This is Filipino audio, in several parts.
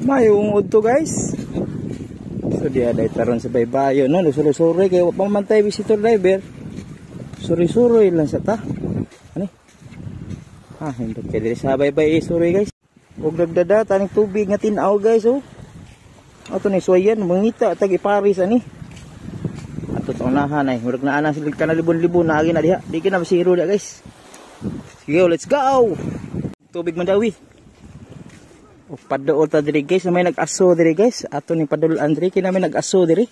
Mayong udto guys. So di ada taron sa baybayo no, lusuro-suro kay wa pamantay visitor driver. Suri-suri lang sa ta. Ani? Hindi kay diri sa baybay suri guys. Ug nagdada taning tubig nga tin-aw guys oh. Ato ni suwayan mangita tag iparis ani. Ato sa unahan ay murag na ana sila kanalibon-libon na agi na diha. Di kina masiro dia guys. Sige, let's go. Tubig Mandawi. O paduol ta diri guys, may nag-aso diri guys. Ato ni padulan diri kay may nag-aso diri.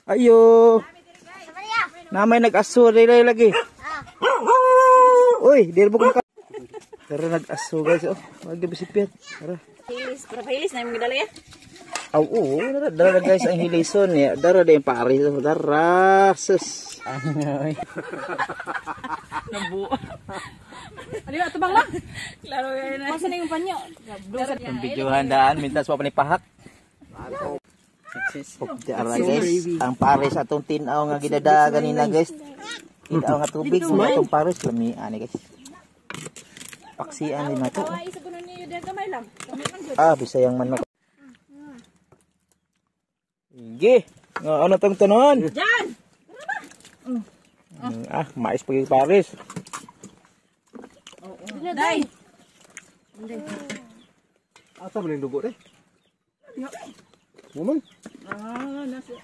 Ayo. Namay nag-aso diri lagi. Uy, diri mo ka. Tara nag-aso guys oh. Wag bisipit. Tara. Hilis, para hilis na yung medalya. Oo, dara guys ang hilison ya. Dara din pare so dara. Sus. Ay. Nabu. Ano ba tubang lang? Klaro yan na. Masa na yung panyo? Ang videohan daan mintas pa panipahak. Dara guys, ang pare sa atong tin-aw nga gidada ganina guys. Tin-aw nga tubig mo atong pares lami ani guys. Paksian din nato. Bisayang manok. Sige. Ano tong tanon? Diyan. Mais pagi pares. Day. Asa man yung dugo deh? Ngomong? Nasi.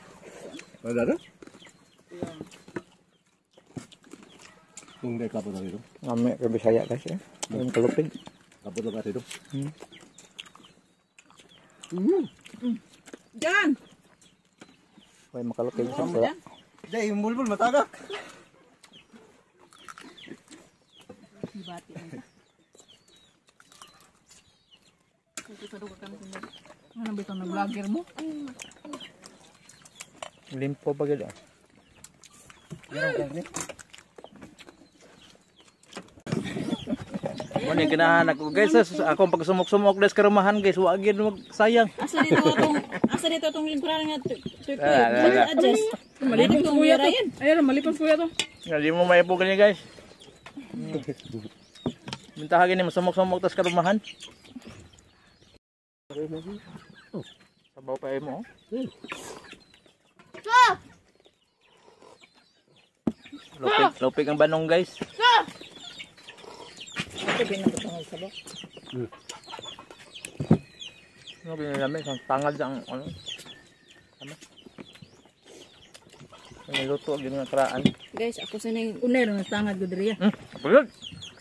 Ada ada? Hindi kapot na dito. Ngame ke Bisaya guys ya. Yung kalupig. Kapot na dito. Diyan. Way makalupig sa saya. Day, yung bulbul matagak. Bati. Ano ba itong vlogger mo? Limpo pa gila. Muna ganahan ako guys. Ako pag sumok-sumok des karumahan guys. Wag yun magsayang. Asa dito itong lingkuran nga turkey. Ah, Adjust. Malipang kuya to. Ayun, malipang kuya to. Hindi mo maipo ganyan guys. Mintahagin ni masumok-sumok tas karumahan. Sabaw pa mo. Lupig ang banong guys. Ito binatang sabaw. Ano binilami sang tangad ang ano? Tama. Niluto gyud nga kraan. Guys, ako sa nang unay nga tangad gud diri. Bulod.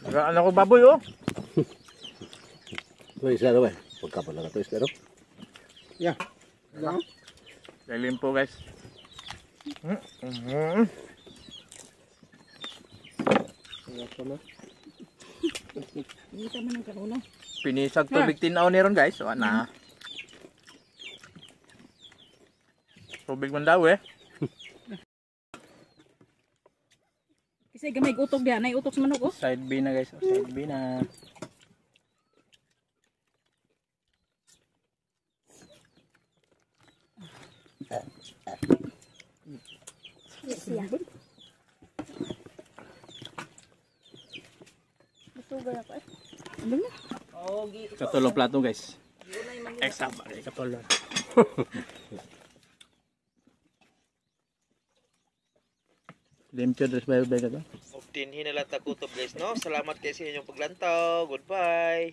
Nagaan ako baboy oh. Tuh isla daw eh. Pagkapon na to isla daw. Ya. Limpo guys. Dito man ang karuno. Pinisag tubig tinaw ni ron guys. O na. Tubig man daw eh. Kasi gamay utok diyan, nay utok sa manok oh. Side B na guys. Side B na. Siya. Tugal ako eh. Ano na? Katulong plato guys. Extra ba? Katulong. Limpyo dress by ka to. Dinhi na lang takutob guys no. Salamat kayo sa inyong paglantaw. Goodbye.